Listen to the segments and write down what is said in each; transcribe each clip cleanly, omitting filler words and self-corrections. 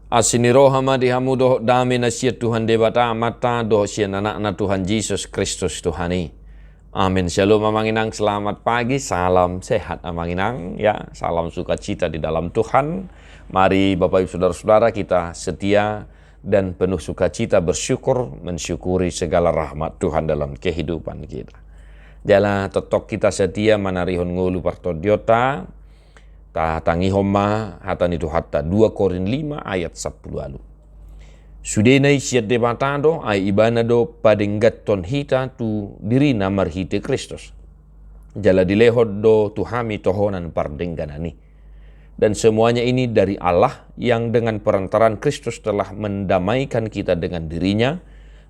Asini rohama dihamu doh dami nasiat Tuhan debata mata doh sian anak Tuhan Yesus Kristus Tuhani. Amin. Shalom amanginang, selamat pagi, salam sehat amanginang ya, salam sukacita di dalam Tuhan. Mari Bapak Ibu Saudara-saudara kita setia dan penuh sukacita bersyukur mensyukuri segala rahmat Tuhan dalam kehidupan kita. Jala totok kita setia manarihon ngulu partodiota ta tangi homa hatan itu hatta 2 Korin 5 ayat 10 lalu. Sudena siat debatado ay ibanado padenggaton hita tu diri namar hite Kristus. Jala dilehod do tuhami tohonan pardengganani. Dan semuanya ini dari Allah yang dengan perantaran Kristus telah mendamaikan kita dengan dirinya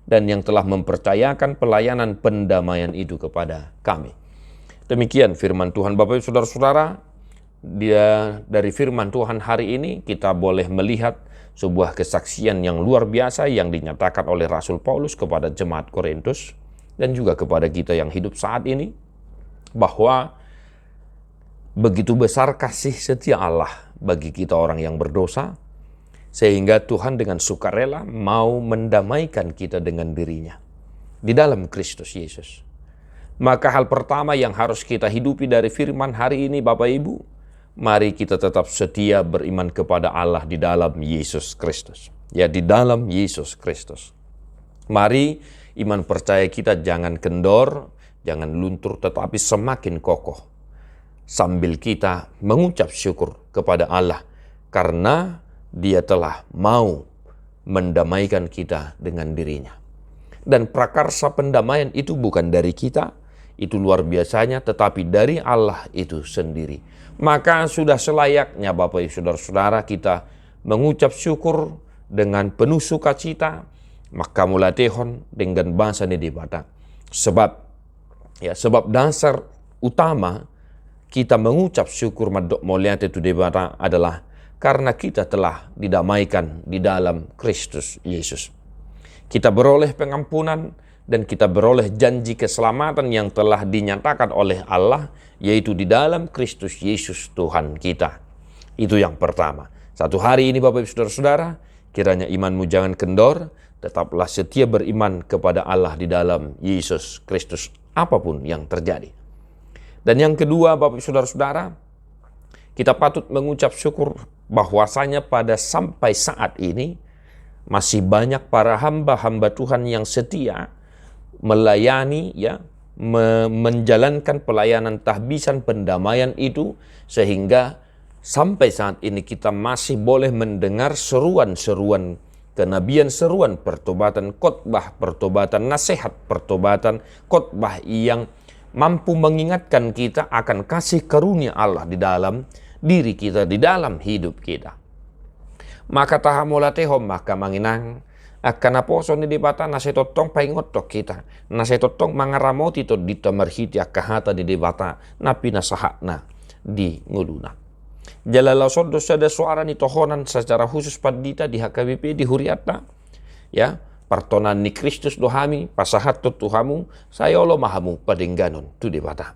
dan yang telah mempercayakan pelayanan pendamaian itu kepada kami. Demikian firman Tuhan. Bapak Ibu Saudara-saudara, dari firman Tuhan hari ini kita boleh melihat sebuah kesaksian yang luar biasa yang dinyatakan oleh Rasul Paulus kepada jemaat Korintus dan juga kepada kita yang hidup saat ini, bahwa begitu besar kasih setia Allah bagi kita orang yang berdosa, sehingga Tuhan dengan sukarela mau mendamaikan kita dengan dirinya di dalam Kristus Yesus. Maka hal pertama yang harus kita hidupi dari firman hari ini Bapak Ibu, mari kita tetap setia beriman kepada Allah di dalam Yesus Kristus. Ya, di dalam Yesus Kristus. Mari iman percaya kita jangan kendor, jangan luntur, tetapi semakin kokoh. Sambil kita mengucap syukur kepada Allah karena Dia telah mau mendamaikan kita dengan dirinya. Dan prakarsa pendamaian itu bukan dari kita, itu luar biasanya, tetapi dari Allah itu sendiri. Maka sudah selayaknya Bapak Ibu Saudara-saudara kita mengucap syukur dengan penuh sukacita, maka mulatehon dengan bahasa debata. Sebab dasar utama kita mengucap syukur madok moliate tu debata adalah karena kita telah didamaikan di dalam Kristus Yesus. Kita beroleh pengampunan dan kita beroleh janji keselamatan yang telah dinyatakan oleh Allah, yaitu di dalam Kristus Yesus Tuhan kita. Itu yang pertama. Satu hari ini Bapak Ibu Saudara-saudara, kiranya imanmu jangan kendor, tetaplah setia beriman kepada Allah di dalam Yesus Kristus apapun yang terjadi. Dan yang kedua Bapak Ibu Saudara-saudara, kita patut mengucap syukur bahwasanya pada sampai saat ini masih banyak para hamba-hamba Tuhan yang setia melayani, menjalankan pelayanan tahbisan pendamaian itu, sehingga sampai saat ini kita masih boleh mendengar seruan-seruan kenabian, seruan pertobatan, khotbah pertobatan, nasihat pertobatan, khotbah yang mampu mengingatkan kita akan kasih karunia Allah di dalam diri kita, di dalam hidup kita. Maka tahamulatehom maka manginang akan aposo ni debata nasetotong paingotok kita nasetotong mangaramoti to dito marhiti akahata di debata napi nasahakna di nguluna. Jalala sodo sada suara ni tohonan secara khusus padita di HKBP di Huriata, ya partonan ni Kristus dohami pasahat to tuhamu sayolo mahamu padengganon tu debata.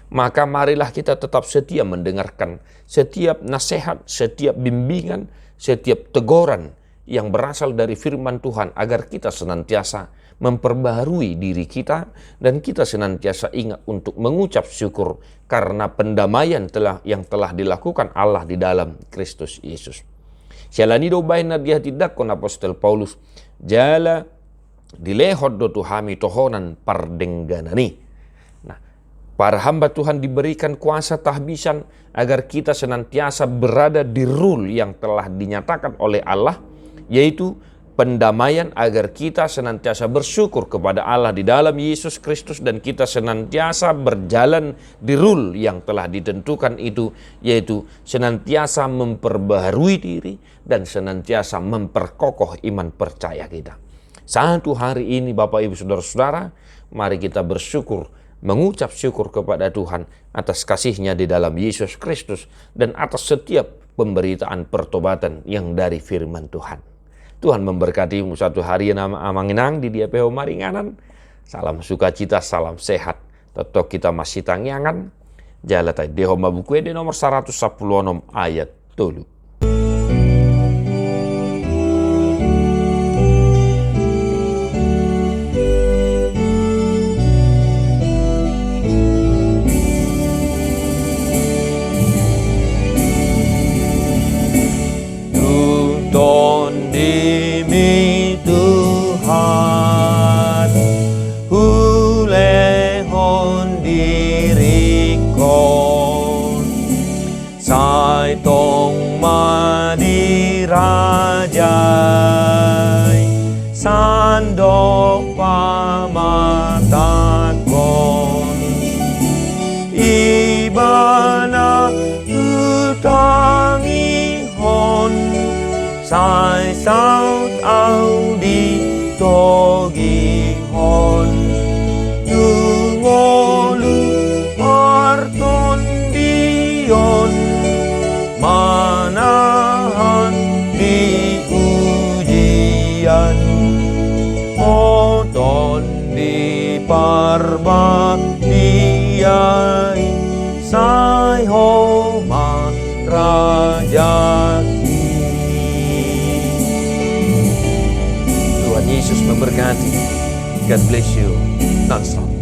Maka marilah kita tetap setia mendengarkan setiap nasihat, setiap bimbingan, setiap teguran yang berasal dari firman Tuhan, agar kita senantiasa memperbaharui diri kita dan kita senantiasa ingat untuk mengucap syukur karena pendamaian yang telah dilakukan Allah di dalam Kristus Yesus. Syalanido baina dia tidak kon apostol Paulus jala dilehod do tuhami tohonan pardengganani. Nah, para hamba Tuhan diberikan kuasa tahbisan agar kita senantiasa berada di rule yang telah dinyatakan oleh Allah, yaitu pendamaian, agar kita senantiasa bersyukur kepada Allah di dalam Yesus Kristus dan kita senantiasa berjalan di rule yang telah ditentukan itu, yaitu senantiasa memperbaharui diri dan senantiasa memperkokoh iman percaya kita. Satu hari ini Bapak Ibu Saudara-saudara, mari kita bersyukur, mengucap syukur kepada Tuhan atas kasih-Nya di dalam Yesus Kristus dan atas setiap pemberitaan pertobatan yang dari firman Tuhan. Tuhan memberkatimu satu hari yang amanginang di dia peho maringanan. Salam sukacita, salam sehat. Tetap kita masih tangyangan. Jalatai deho mabukwe di nomor 116 ayat 3. sai tong madirajay sandok pamatakon ibana utangihon sai saut audi togihon tungolu arton dion manahan di ujian oton di parba diai sai homa rajaki. Tuhan Yesus memberkati. God bless you non-stop.